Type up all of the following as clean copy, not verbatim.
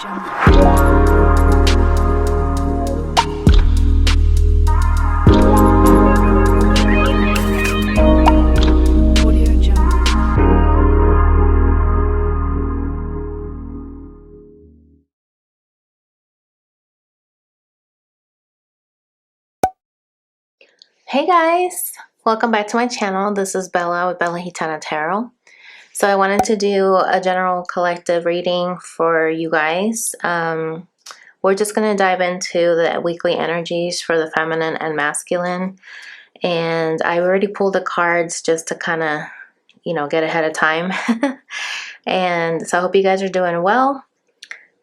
Hey guys, welcome back to my channel. This is Bella with Bella Gitana Tarot. So I wanted to do a general collective reading for you guys. We're just going to dive into the weekly energies for the feminine and masculine. And I already pulled the cards just to kind of, get ahead of time. And so I hope you guys are doing well.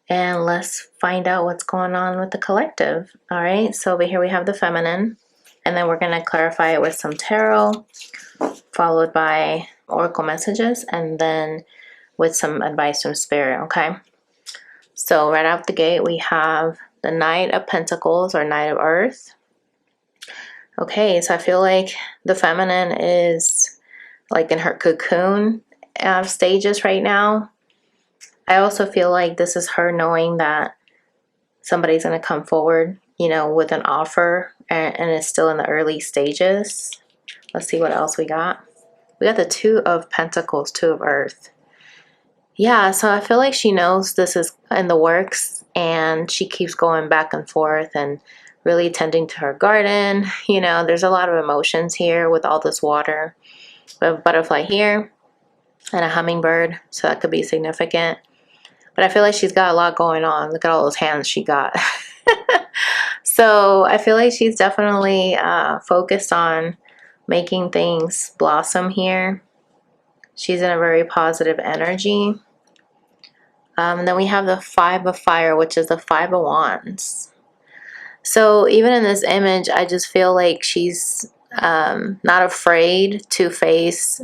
And let's find out what's going on with the collective. All right, so over here we have the feminine. And then we're going to clarify it with some tarot, followed by oracle messages, and then with some advice from spirit, okay? So right out the gate, we have the Knight of Pentacles or Knight of Earth. Okay, so I feel like the feminine is like in her cocoon stages right now. I also feel like this is her knowing that somebody's going to come forward, with an offer, and it's still in the early stages. Let's see what else we got. We got the Two of Pentacles, Two of Earth. Yeah, so I feel like she knows this is in the works, and she keeps going back and forth and really tending to her garden. There's a lot of emotions here with all this water. We have a butterfly here and a hummingbird, so that could be significant. But I feel like she's got a lot going on. Look at all those hands she got. So I feel like she's definitely focused on making things blossom here. She's in a very positive energy. Then we have the Five of Fire, which is the Five of Wands. So even in this image, I just feel like she's not afraid to face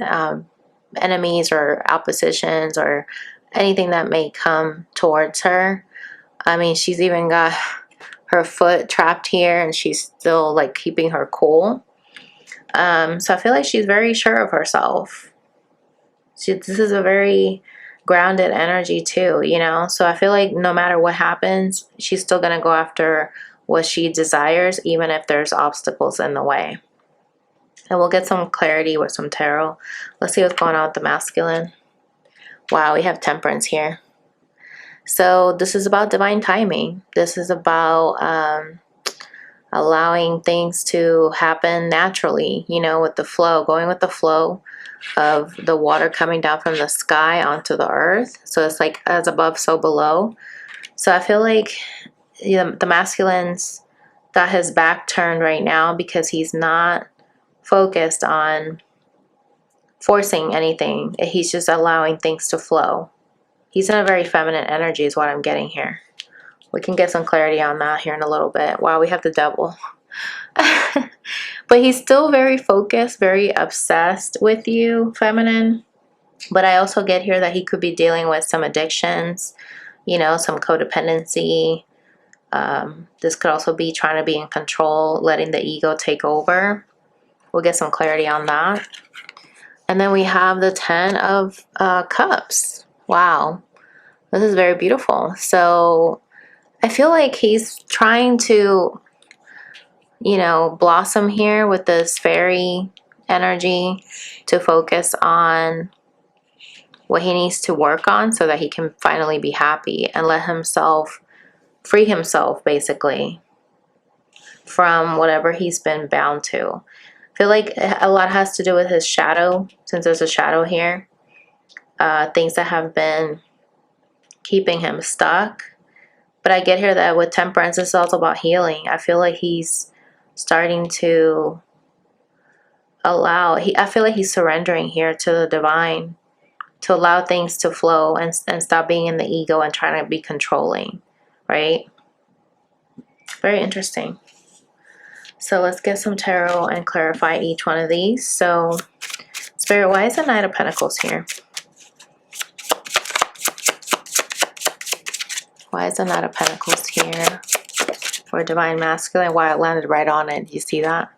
enemies or oppositions or anything that may come towards her. I mean, she's even got her foot trapped here and she's still like keeping her cool. So I feel like she's very sure of herself. This is a very grounded energy too, so I feel like no matter what happens, she's still going to go after what she desires, even if there's obstacles in the way. And we'll get some clarity with some tarot. Let's see what's going on with the masculine. Wow, we have Temperance here. So this is about divine timing. This is about allowing things to happen naturally, with the flow, going with the flow of the water coming down from the sky onto the earth. So it's like as above, so below. So I feel like the masculine's got his back turned right now because he's not focused on forcing anything. He's just allowing things to flow. He's in a very feminine energy is what I'm getting here. We can get some clarity on that here in a little bit. Wow, we have the Devil. But he's still very focused, very obsessed with you, feminine. But I also get here that he could be dealing with some addictions, some codependency. This could also be trying to be in control, letting the ego take over. We'll get some clarity on that. And then we have the Ten of Cups. Wow. This is very beautiful. So I feel like he's trying to, blossom here with this fairy energy to focus on what he needs to work on so that he can finally be happy and let himself free himself basically from whatever he's been bound to. I feel like a lot has to do with his shadow, since there's a shadow here. Things that have been keeping him stuck. But I get here that with Temperance, it's also about healing. I feel like he's starting to I feel like he's surrendering here to the divine, to allow things to flow and stop being in the ego and trying to be controlling, right? Very interesting. So let's get some tarot and clarify each one of these. So Spirit, why is the Knight of Pentacles here? Why is the Knight of Pentacles here for Divine Masculine? Why it landed right on it. You see that?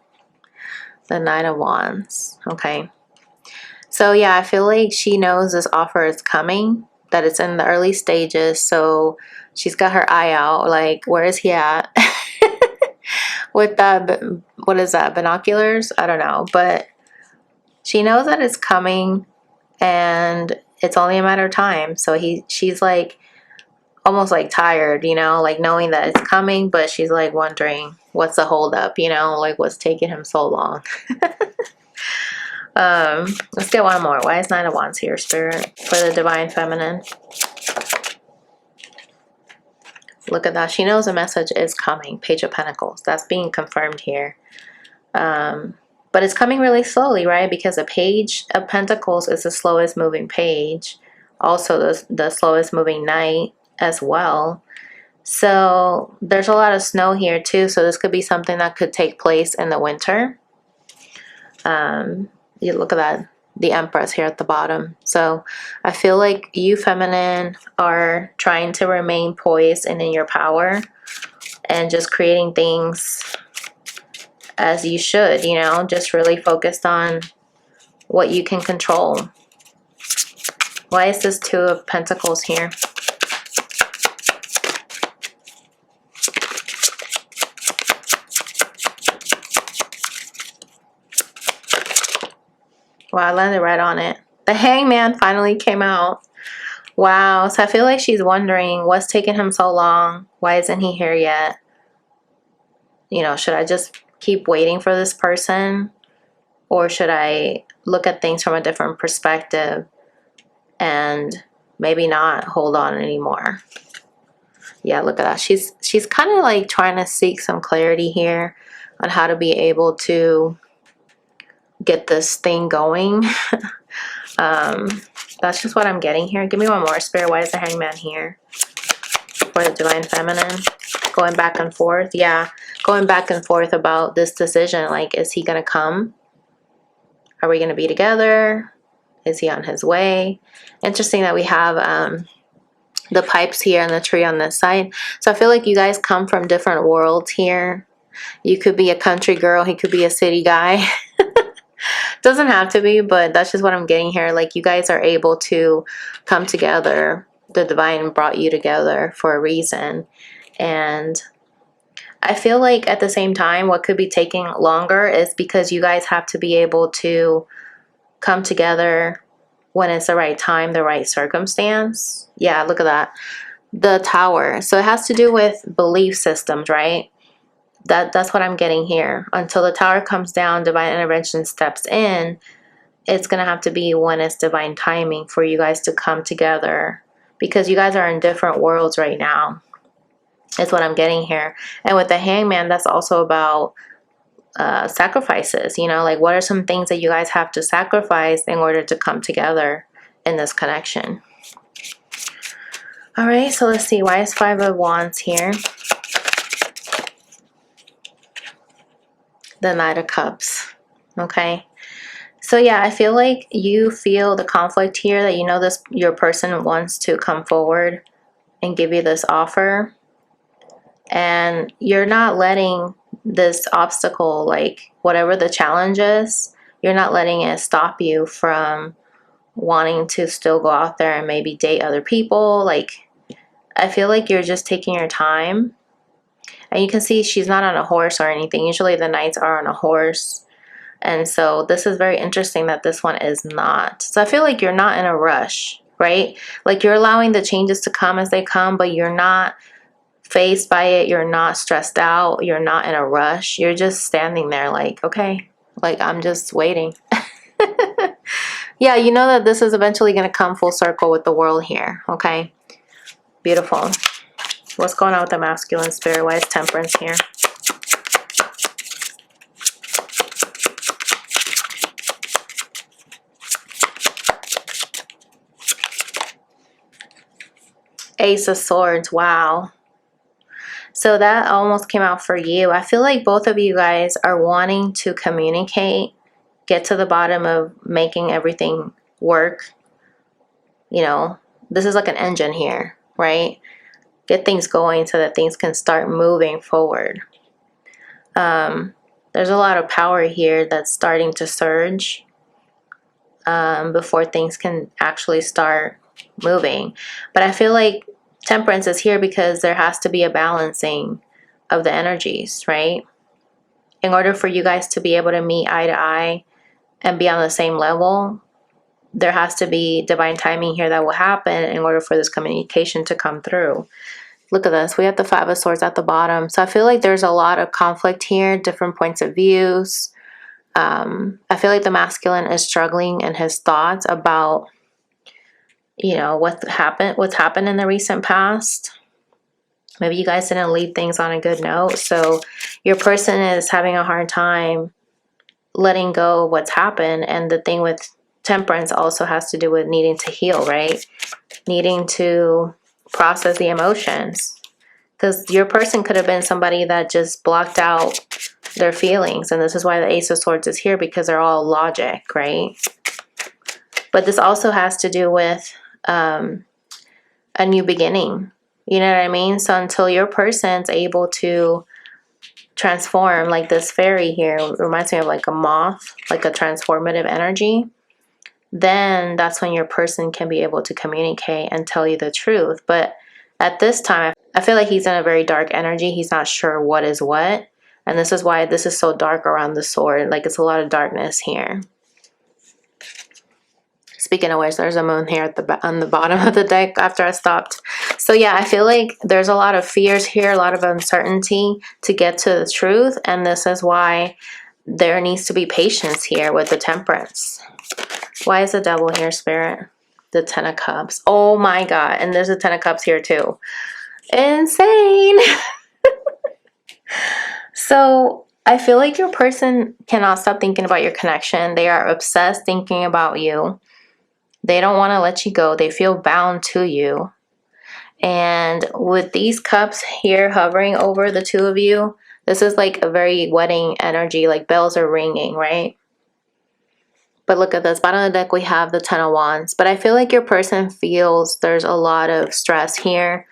The Knight of Wands. Okay. So yeah, I feel like she knows this offer is coming, that it's in the early stages. So She's got her eye out, like, where is he at? With that, what is that, binoculars? I don't know, but she knows that it's coming and it's only a matter of time. So she's like almost like tired, you know, like knowing that it's coming, but she's like wondering what's the holdup, you know, like what's taking him so long. Let's get one more. Why is Nine of Wands here, Spirit, for the Divine Feminine? Look at that. She knows a message is coming. Page of Pentacles. That's being confirmed here. But it's coming really slowly, right? Because the Page of Pentacles is the slowest moving page. Also the slowest moving knight as well. So there's a lot of snow here too. So this could be something that could take place in the winter. You look at that, the Empress here at the bottom. So I feel like you feminine are trying to remain poised and in your power and just creating things as you should, you know, just really focused on what you can control. Why is this Two of Pentacles here? Wow, I landed right on it. The Hangman finally came out. Wow, so I feel like she's wondering what's taking him so long. Why isn't he here yet? You know, should I just keep waiting for this person? Or should I look at things from a different perspective and maybe not hold on anymore? Yeah, look at that. She's kind of like trying to seek some clarity here on how to be able to get this thing going. That's just what I'm getting here. Give me one more, Spirit. Why is the Hangman here for the Divine Feminine? Going back and forth. Yeah, going back and forth about this decision. Like, is he going to come? Are we going to be together? Is he on his way? Interesting that we have the pipes here and the tree on this side. So I feel like you guys come from different worlds here. You could be a country girl. He could be a city guy. Doesn't have to be, but that's just what I'm getting here. Like, you guys are able to come together. The divine brought you together for a reason. And I feel like at the same time, what could be taking longer is because you guys have to be able to come together when it's the right time, the right circumstance. Yeah, look at that. The Tower. So it has to do with belief systems, right? That's what I'm getting here. Until the Tower comes down, divine intervention steps in. It's going to have to be when it's divine timing for you guys to come together, because you guys are in different worlds right now. Is what I'm getting here. And with the Hangman, that's also about sacrifices. You know, like, what are some things that you guys have to sacrifice in order to come together in this connection? All right, so let's see. Why is Five of Wands here? The Knight of Cups. Okay. So yeah, I feel like you feel the conflict here, that you know this, your person wants to come forward and give you this offer, and you're not letting this obstacle, like whatever the challenge is, you're not letting it stop you from wanting to still go out there and maybe date other people. Like, I feel like you're just taking your time. And you can see she's not on a horse or anything. Usually the knights are on a horse. And so this is very interesting that this one is not. So I feel like you're not in a rush, right? Like, you're allowing the changes to come as they come, but you're not phased by it. You're not stressed out. You're not in a rush. You're just standing there like, okay, like, I'm just waiting. Yeah, you know that this is eventually going to come full circle with the world here, okay? Beautiful. What's going on with the masculine spirit? Why is Temperance here? Ace of Swords. Wow. So that almost came out for you. I feel like both of you guys are wanting to communicate, get to the bottom of making everything work. You know, this is like an engine here, right? Get things going so that things can start moving forward. There's a lot of power here that's starting to surge before things can actually start moving. But I feel like Temperance is here because there has to be a balancing of the energies, right? In order for you guys to be able to meet eye to eye and be on the same level, there has to be divine timing here that will happen in order for this communication to come through. Look at this. We have the Five of Swords at the bottom. So I feel like there's a lot of conflict here, different points of views. I feel like the masculine is struggling in his thoughts about, you know, what's happened in the recent past. Maybe you guys didn't leave things on a good note. So your person is having a hard time letting go of what's happened. And the thing with Temperance also has to do with needing to heal, right? Needing to process the emotions. Because your person could have been somebody that just blocked out their feelings. And this is why the Ace of Swords is here, because they're all logic, right? But this also has to do with a new beginning. You know what I mean? So until your person's able to transform, like this fairy here, reminds me of like a moth, like a transformative energy, then that's when your person can be able to communicate and tell you the truth. But at this time, I feel like he's in a very dark energy. He's not sure what is what. And this is why this is so dark around the sword. Like it's a lot of darkness here. Speaking of which, there's a moon here at on the bottom of the deck after I stopped. So yeah, I feel like there's a lot of fears here, a lot of uncertainty to get to the truth. And this is why there needs to be patience here with the Temperance. Why is the Devil here, Spirit? The Ten of Cups. Oh my God. And there's a Ten of Cups here too. Insane. So I feel like your person cannot stop thinking about your connection. They are obsessed thinking about you. They don't want to let you go. They feel bound to you. And with these cups here hovering over the two of you, this is like a very wedding energy, like bells are ringing, right? But look at this. Bottom of the deck, we have the Ten of Wands. But I feel like your person feels there's a lot of stress here,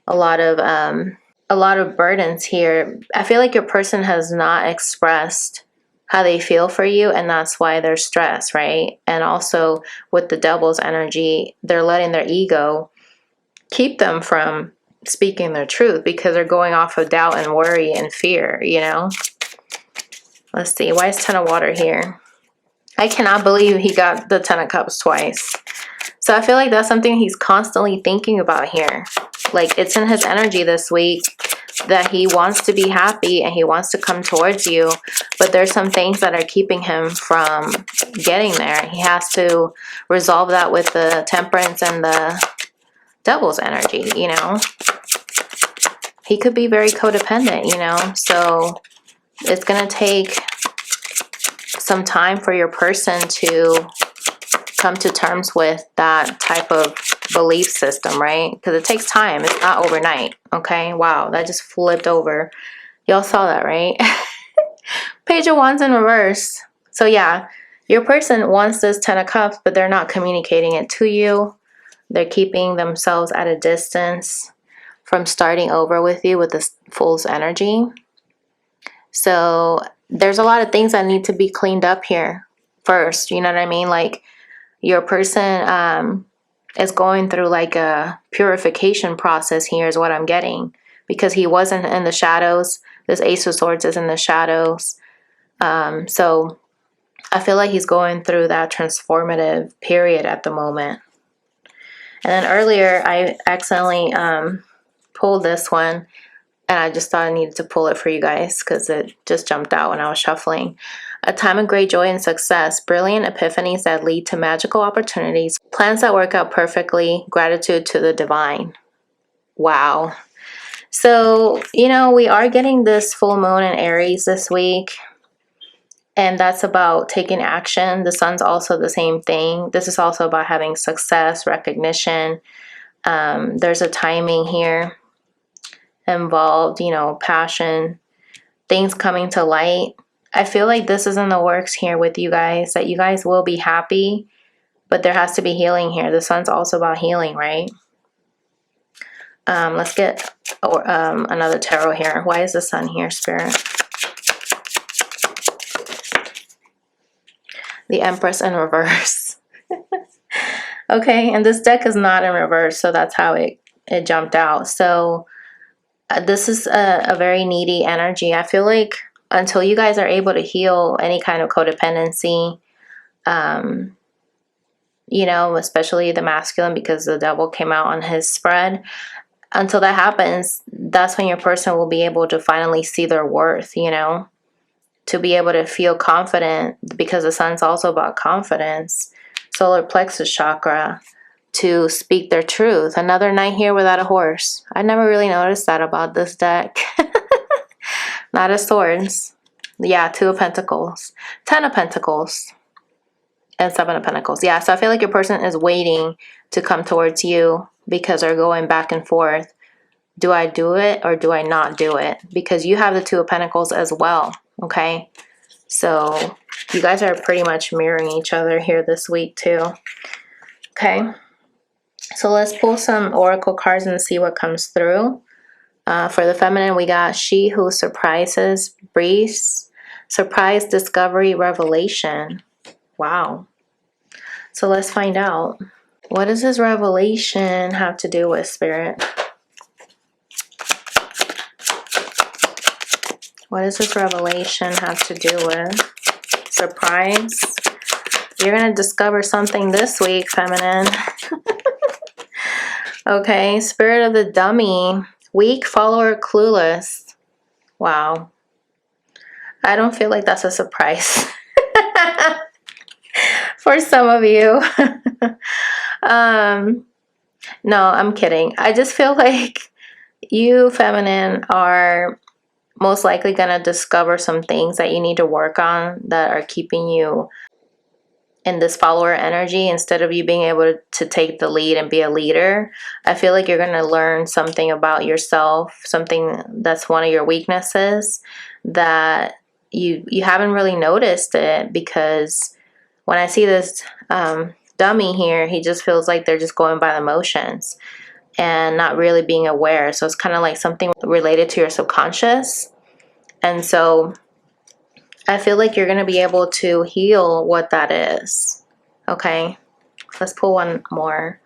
a lot of burdens here. I feel like your person has not expressed how they feel for you, and that's why they're stressed, right? And also with the Devil's energy, they're letting their ego keep them from speaking their truth because they're going off of doubt and worry and fear, you know? Let's see. Why is Ten of Water here? I cannot believe he got the Ten of Cups twice. So I feel like that's something he's constantly thinking about here. Like it's in his energy this week that he wants to be happy and he wants to come towards you. But there's some things that are keeping him from getting there. He has to resolve that with the Temperance and the Devil's energy, you know. He could be very codependent, you know. So it's going to take some time for your person to come to terms with that type of belief system, right? Because it takes time. It's not overnight, okay? Wow, that just flipped over. Y'all saw that, right? Page of Wands in reverse. So yeah, your person wants this Ten of Cups, but they're not communicating it to you. They're keeping themselves at a distance from starting over with you with this Fool's energy. So there's a lot of things that need to be cleaned up here first. You know what I mean? Like your person is going through like a purification process here is what I'm getting. Because he wasn't in the shadows. This Ace of Swords is in the shadows. So I feel like he's going through that transformative period at the moment. And then earlier I accidentally pulled this one. And I just thought I needed to pull it for you guys because it just jumped out when I was shuffling. A time of great joy and success, brilliant epiphanies that lead to magical opportunities, plans that work out perfectly, gratitude to the divine. Wow. So, you know, we are getting this full moon in Aries this week. And that's about taking action. The sun's also the same thing. This is also about having success, recognition. There's a timing here involved, you know, passion, things coming to light. I feel like this is in the works here with you guys, that you guys will be happy, but there has to be healing here. The sun's also about healing, right? Let's get another tarot here. Why is the sun here, Spirit? The Empress in reverse. Okay, and this deck is not in reverse, so that's how it it jumped out. So this is a very needy energy. I feel like until you guys are able to heal any kind of codependency, you know, especially the masculine, because the devil came out on his spread. Until that happens, that's when your person will be able to finally see their worth, you know, to be able to feel confident, because the sun's also about confidence, solar plexus chakra, to speak their truth. Another knight here without a horse. I never really noticed that about this deck. Knight of Swords. Yeah, Two of Pentacles. Ten of Pentacles. And Seven of Pentacles. Yeah, so I feel like your person is waiting to come towards you because they're going back and forth. Do I do it or do I not do it? Because you have the Two of Pentacles as well, okay? So you guys are pretty much mirroring each other here this week too. Okay, so let's pull some oracle cards and see what comes through. For the feminine, we got She Who Surprises, Breeze, Surprise, Discovery, Revelation. Wow. So let's find out. What does this revelation have to do with, Spirit? What does this revelation have to do with? Surprise. You're going to discover something this week, feminine. Okay, Spirit of the Dummy. Weak, follower, clueless. Wow. I don't feel like that's a surprise. For some of you. No, I'm kidding. I just feel like you, feminine, are most likely going to discover some things that you need to work on that are keeping you in this follower energy instead of you being able to take the lead and be a leader. I feel like you're going to learn something about yourself, something that's one of your weaknesses that you haven't really noticed it, because when I see this dummy here, he just feels like they're just going by the motions and not really being aware. So it's kind of like something related to your subconscious. And so I feel like you're going to be able to heal what that is. Okay, let's pull one more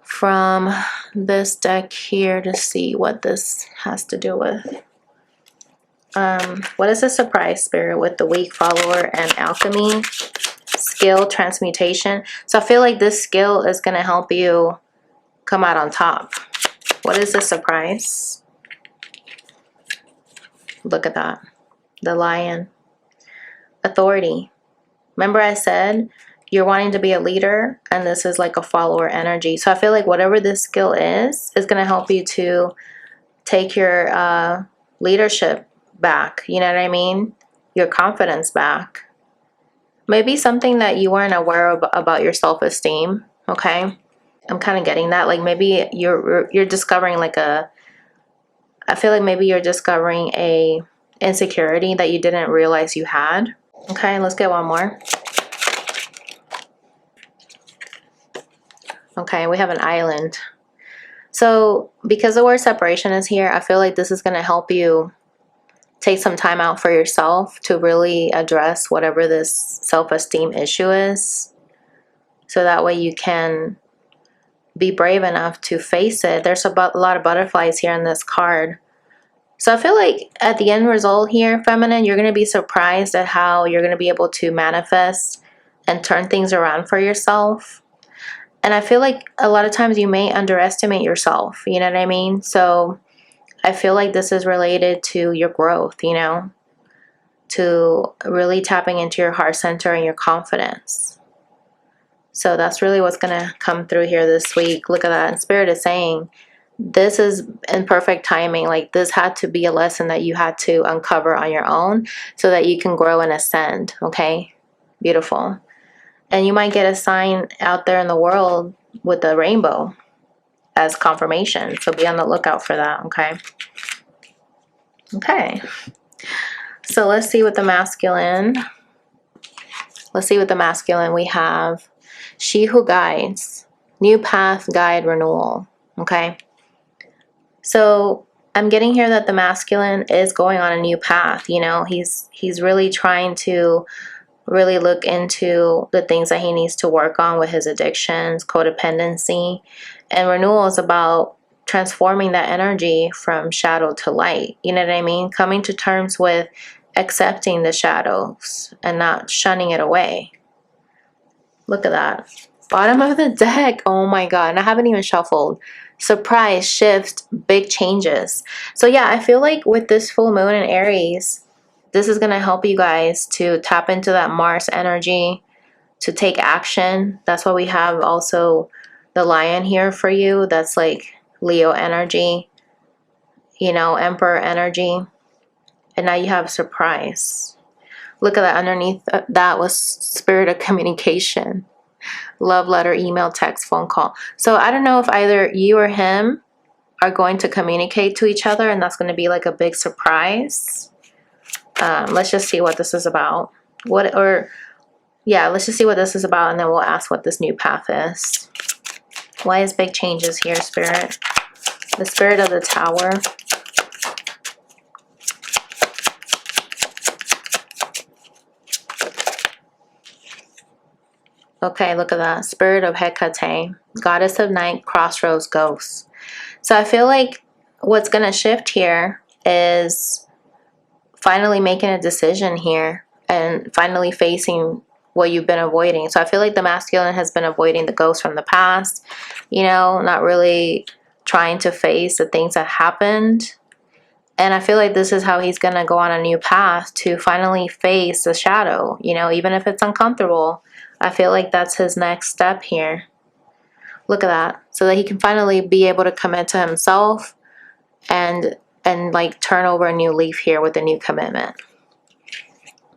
from this deck here to see what this has to do with. What is a surprise, Spirit, with the weak, follower, and alchemy? Skill, transmutation. So I feel like this skill is going to help you come out on top. What is the surprise? Look at that. The Lion. Authority. Remember I said you're wanting to be a leader, and this is like a follower energy. So I feel like whatever this skill is going to help you to take your leadership back. You know what I mean? Your confidence back. Maybe something that you weren't aware of about your self-esteem. Okay, I'm kind of getting that. Like maybe you're discovering like I feel like maybe you're discovering a insecurity that you didn't realize you had. Okay, let's get one more. Okay, we have an island. So because the word separation is here, I feel like this is going to help you take some time out for yourself to really address whatever this self-esteem issue is. So that way you can be brave enough to face it. There's a lot of butterflies here in this card. So I feel like at the end result here, feminine, you're going to be surprised at how you're going to be able to manifest and turn things around for yourself. And I feel like a lot of times you may underestimate yourself. You know what I mean? So I feel like this is related to your growth, you know, to really tapping into your heart center and your confidence. So that's really what's going to come through here this week. Look at that. And Spirit is saying this is in perfect timing. Like this had to be a lesson that you had to uncover on your own so that you can grow and ascend. Okay? Beautiful. And you might get a sign out there in the world with a rainbow as confirmation. So be on the lookout for that. Okay? Okay. So let's see what the masculine. Let's see what the masculine we have. She Who Guides. New path, guide, renewal. Okay. So I'm getting here that the masculine is going on a new path. You know, he's really trying to really look into the things that he needs to work on with his addictions, codependency. And renewal is about transforming that energy from shadow to light. You know what I mean? Coming to terms with accepting the shadows and not shunning it away. Look at that. Bottom of the deck. Oh my God. And I haven't even shuffled. Surprise, shift, big changes. So yeah, I feel like with this full moon in Aries, this is going to help you guys to tap into that Mars energy, to take action. That's why we have also the lion here for you. That's like Leo energy, you know, Emperor energy. And now you have surprise. Look at that. Underneath that was spirit of communication. Love letter, email, text, phone call. So I don't know if either you or him are going to communicate to each other, and that's going to be like a big surprise. Let's just see what this is about. Let's just see what this is about, and then we'll ask what this new path is. Why is big changes here, Spirit? The Spirit of the Tower. Okay, look at that. Spirit of Hecate, Goddess of Night, Crossroads, Ghosts. So I feel like what's going to shift here is finally making a decision here and finally facing what you've been avoiding. So I feel like the masculine has been avoiding the ghosts from the past, you know, not really trying to face the things that happened. And I feel like this is how he's going to go on a new path to finally face the shadow, you know, even if it's uncomfortable. I feel like that's his next step here. Look at that. So that he can finally be able to commit to himself and like turn over a new leaf here with a new commitment.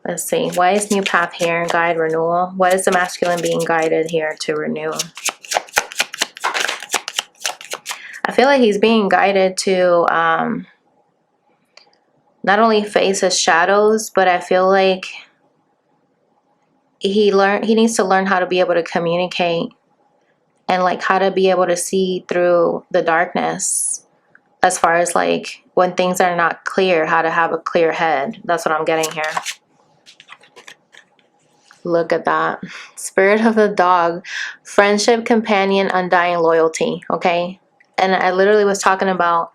Let's see. Why is new path here? Guide renewal. What is the masculine being guided here to renew? I feel like he's being guided to not only face his shadows, but I feel like he needs to learn how to be able to communicate and like how to be able to see through the darkness, as far as like when things are not clear, how to have a clear head. That's what I'm getting here. Look at that. Spirit of the dog, friendship, companion, undying loyalty. Okay. And I literally was talking about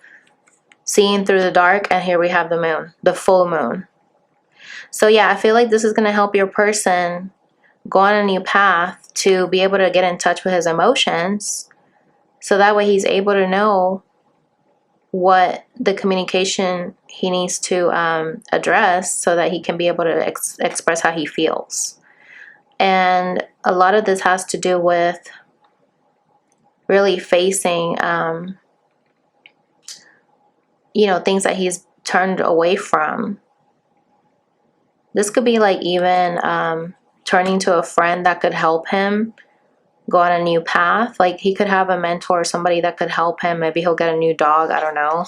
seeing through the dark, and here we have the moon, the full moon. So yeah, I feel like this is going to help your person go on a new path to be able to get in touch with his emotions, so that way he's able to know what the communication he needs to address, so that he can be able to express how he feels. And a lot of this has to do with really facing you know, things that he's turned away from. This could be like even turning to a friend that could help him go on a new path. Like he could have a mentor, somebody that could help him. Maybe he'll get a new dog. I don't know.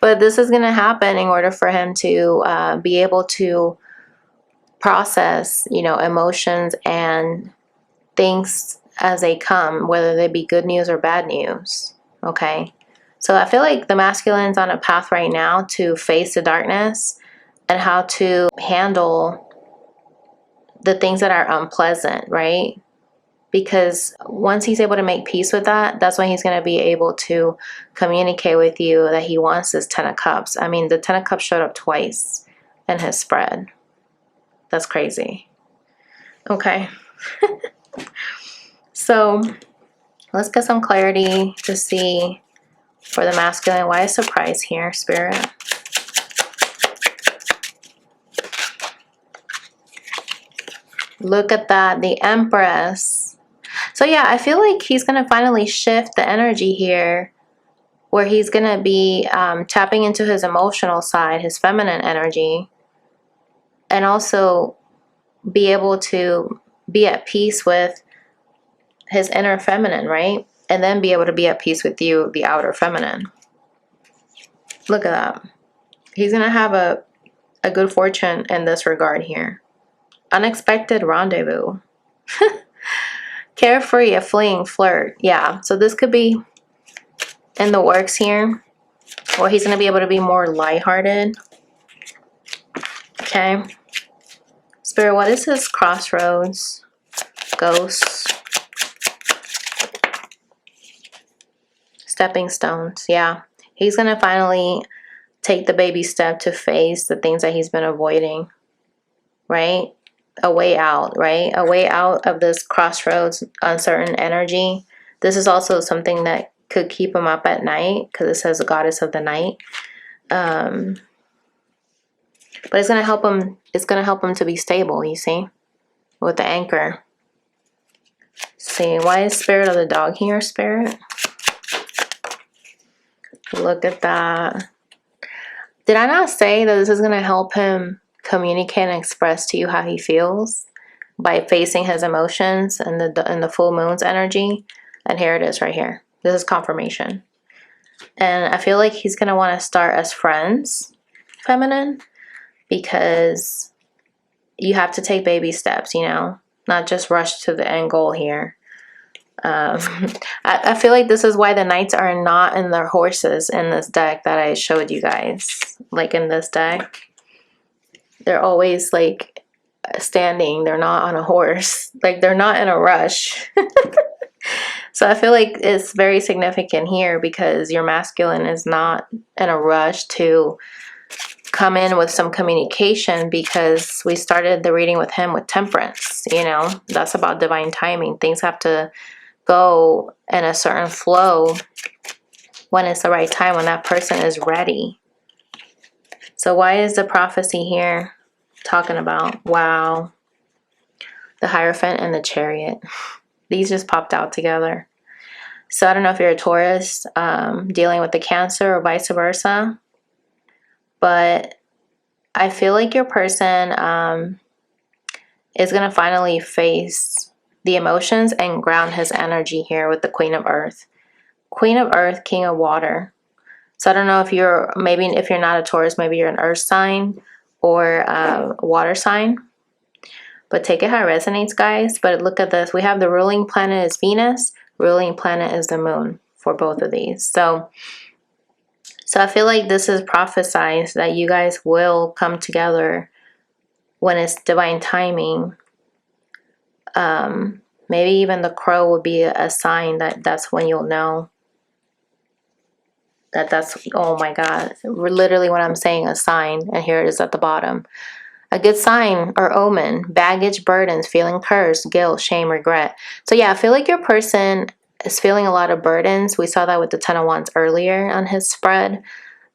But this is going to happen in order for him to be able to process, you know, emotions and things as they come, whether they be good news or bad news. Okay. So I feel like the masculine's on a path right now to face the darkness and how to handle the things that are unpleasant, right? Because once he's able to make peace with that, that's when he's going to be able to communicate with you that he wants this 10 of Cups. I mean, the 10 of Cups showed up twice in his spread. That's crazy. Okay. So let's get some clarity to see for the masculine. Why is surprise here, Spirit? Look at that, the Empress. So yeah, I feel like he's going to finally shift the energy here, where he's going to be tapping into his emotional side, his feminine energy, and also be able to be at peace with his inner feminine, right? And then be able to be at peace with you, the outer feminine. Look at that. He's going to have a good fortune in this regard here. Unexpected rendezvous. Carefree, a fling, flirt. Yeah, so this could be in the works here, or he's going to be able to be more lighthearted. Okay. Spirit, what is this crossroads? Ghosts. Stepping stones. Yeah. He's going to finally take the baby step to face the things that he's been avoiding. Right? A way out, right? A way out of this crossroads, uncertain energy. This is also something that could keep him up at night because it says the goddess of the night. But it's going to help him. It's going to help him to be stable, you see, with the anchor. See, why is Spirit of the dog here, Spirit? Look at that. Did I not say that this is going to help him communicate and express to you how he feels by facing his emotions and the full moon's energy? And here it is right here. This is confirmation. And I feel like he's going to want to start as friends, feminine, because you have to take baby steps, you know, not just rush to the end goal here. I feel like this is why the knights are not in their horses in this deck that I showed you guys. Like in this deck, they're always like standing. They're not on a horse. Like they're not in a rush. So I feel like it's very significant here because your masculine is not in a rush to come in with some communication, because we started the reading with him with temperance. You know, that's about divine timing. Things have to go in a certain flow when it's the right time, when that person is ready. So why is the prophecy here talking about, wow, the Hierophant and the Chariot? These just popped out together. So I don't know if you're a Taurus dealing with the Cancer or vice versa, but I feel like your person is going to finally face the emotions and ground his energy here with the Queen of Earth. Queen of Earth, King of Water. So I don't know if you're, maybe if you're not a Taurus, maybe you're an Earth sign or a water sign. But take it how it resonates, guys. But look at this. We have the ruling planet is Venus. Ruling planet is the moon for both of these. So I feel like this is prophesied that you guys will come together when it's divine timing. Maybe even the crow will be a sign that that's when you'll know that that's, oh my God, literally what I'm saying, a sign. And here it is at the bottom. A good sign or omen, baggage, burdens, feeling cursed, guilt, shame, regret. So yeah, I feel like your person is feeling a lot of burdens. We saw that with the Ten of Wands earlier on his spread.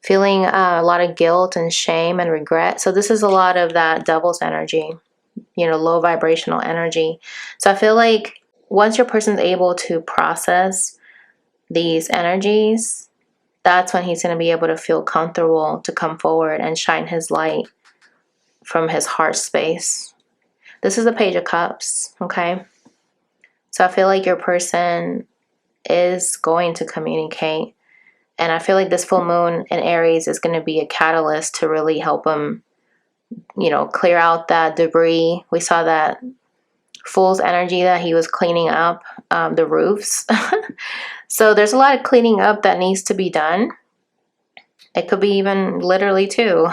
Feeling a lot of guilt and shame and regret. So this is a lot of that devil's energy, you know, low vibrational energy. So I feel like once your person's able to process these energies, that's when he's going to be able to feel comfortable to come forward and shine his light from his heart space. This is the Page of Cups, okay? So I feel like your person is going to communicate. And I feel like this full moon in Aries is going to be a catalyst to really help him, you know, clear out that debris. We saw that Fool's energy that he was cleaning up the roofs. So there's a lot of cleaning up that needs to be done. It could be even literally too.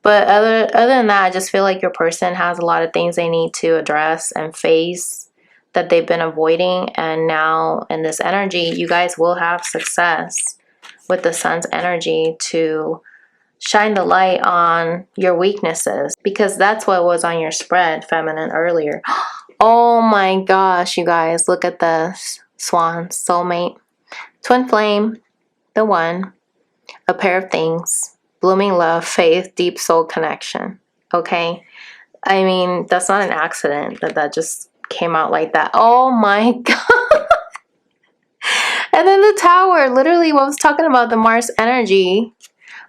But other than that, I just feel like your person has a lot of things they need to address and face that they've been avoiding. And now in this energy, you guys will have success with the Sun's energy to shine the light on your weaknesses, because that's what was on your spread, feminine, earlier. Oh my gosh, you guys, look at this. Swan, soulmate, twin flame, the one, a pair of things, blooming love, faith, deep soul connection. Okay? I mean, that's not an accident that just came out like that. Oh my God. And then the Tower, literally what was talking about the Mars energy.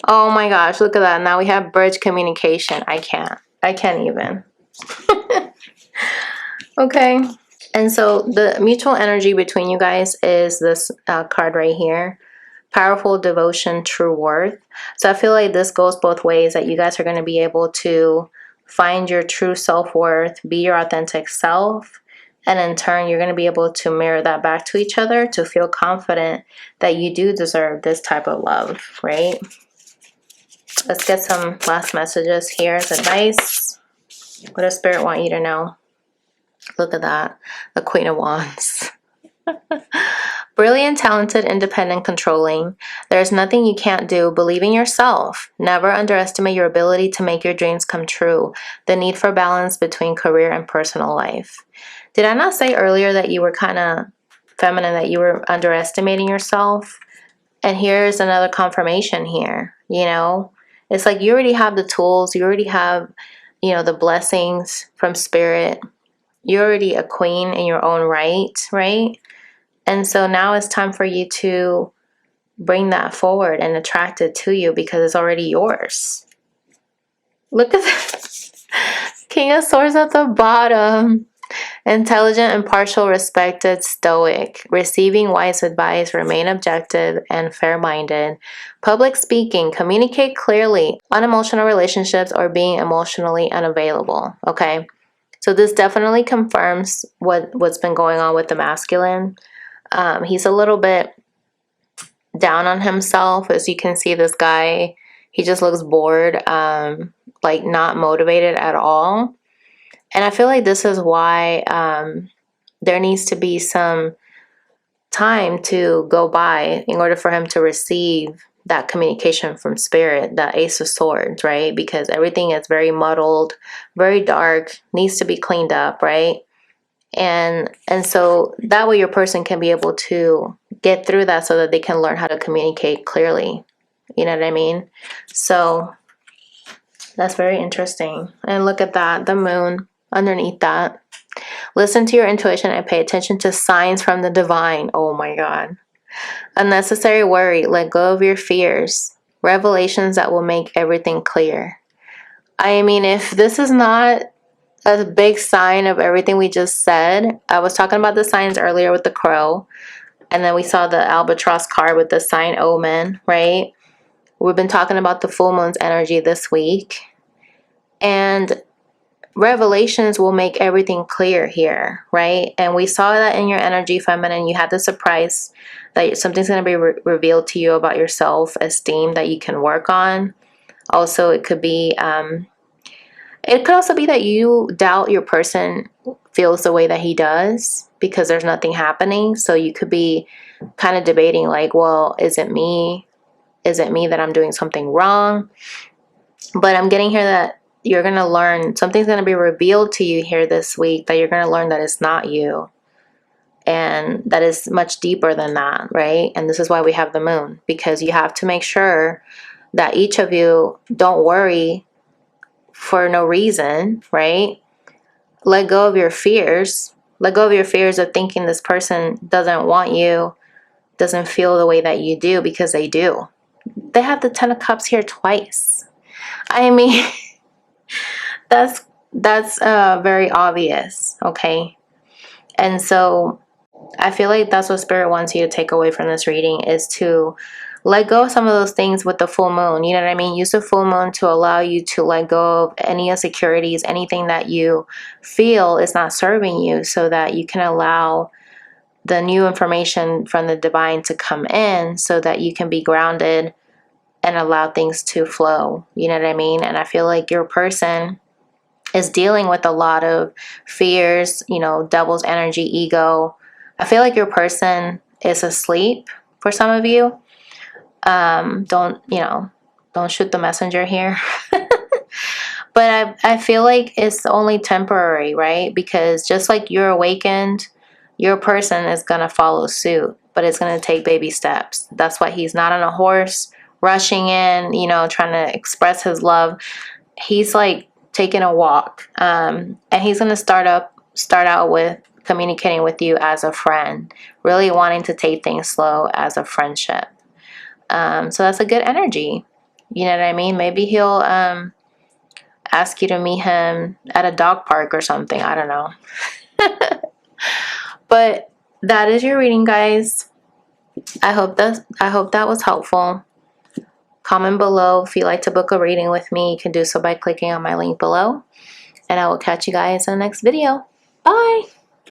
Oh my gosh, look at that. Now we have bridge communication. I can't even. Okay. And so the mutual energy between you guys is this card right here. Powerful devotion, true worth. So I feel like this goes both ways, that you guys are going to be able to find your true self-worth, be your authentic self, and in turn you're going to be able to mirror that back to each other to feel confident that you do deserve this type of love, right? Let's get some last messages here as advice. What does Spirit want you to know? Look at that. The Queen of Wands. Brilliant, talented, independent, controlling. There's nothing you can't do. Believe in yourself. Never underestimate your ability to make your dreams come true. The need for balance between career and personal life. Did I not say earlier that you were kind of feminine, that you were underestimating yourself? And here's another confirmation here, you know? It's like you already have the tools. You already have, you know, the blessings from Spirit. You're already a queen in your own right, right? And so now it's time for you to bring that forward and attract it to you because it's already yours. Look at this. King of Swords at the bottom. Intelligent, impartial, respected, stoic. Receiving wise advice, remain objective and fair-minded. Public speaking, communicate clearly. Unemotional relationships or being emotionally unavailable. Okay. So this definitely confirms what's been going on with the masculine. He's a little bit down on himself. As you can see, this guy, he just looks bored, like not motivated at all. And I feel like this is why there needs to be some time to go by in order for him to receive that communication from Spirit, the Ace of Swords, right? Because everything is very muddled, very dark, needs to be cleaned up, right? And so that way your person can be able to get through that so that they can learn how to communicate clearly. You know what I mean? So that's very interesting. And look at that, the moon underneath that. Listen to your intuition and pay attention to signs from the divine. Oh my God. Unnecessary worry. Let go of your fears. Revelations that will make everything clear. I mean, if this is not a big sign of everything we just said. I was talking about the signs earlier with the crow, and then we saw the albatross card with the sign omen, right? We've been talking about the full moon's energy this week, and revelations will make everything clear here, right? And we saw that in your energy, feminine. You had the surprise that something's going to be revealed to you about your self-esteem that you can work on. Also, it could also be that you doubt your person feels the way that he does because there's nothing happening. So you could be kind of debating like, well, is it me? Is it me that I'm doing something wrong? But I'm getting here that you're going to learn, something's going to be revealed to you here this week, that you're going to learn that it's not you. And that is much deeper than that, right? And this is why we have the moon, because you have to make sure that each of you don't worry for no reason, right? Let go of your fears. Let go of your fears of thinking this person doesn't want you, doesn't feel the way that you do, because they do. They have the Ten of Cups here twice. I mean, that's very obvious, okay? And so I feel like that's what Spirit wants you to take away from this reading, is to let go of some of those things with the full moon. You know what I mean? Use the full moon to allow you to let go of any insecurities, anything that you feel is not serving you, so that you can allow the new information from the divine to come in, so that you can be grounded and allow things to flow. You know what I mean? And I feel like your person is dealing with a lot of fears, you know, devil's energy, ego. I feel like your person is asleep for some of you. Don't shoot the messenger here. But I feel like it's only temporary, right? Because just like you're awakened, your person is going to follow suit, but it's going to take baby steps. That's why he's not on a horse rushing in, you know, trying to express his love. He's like taking a walk. And he's going to start out with communicating with you as a friend, really wanting to take things slow as a friendship. So that's a good energy. You know what I mean? Maybe he'll ask you to meet him at a dog park or something. I don't know. But that is your reading, guys. I hope that was helpful. Comment below if you'd like to book a reading with me. You can do so by clicking on my link below. And I will catch you guys in the next video. Bye!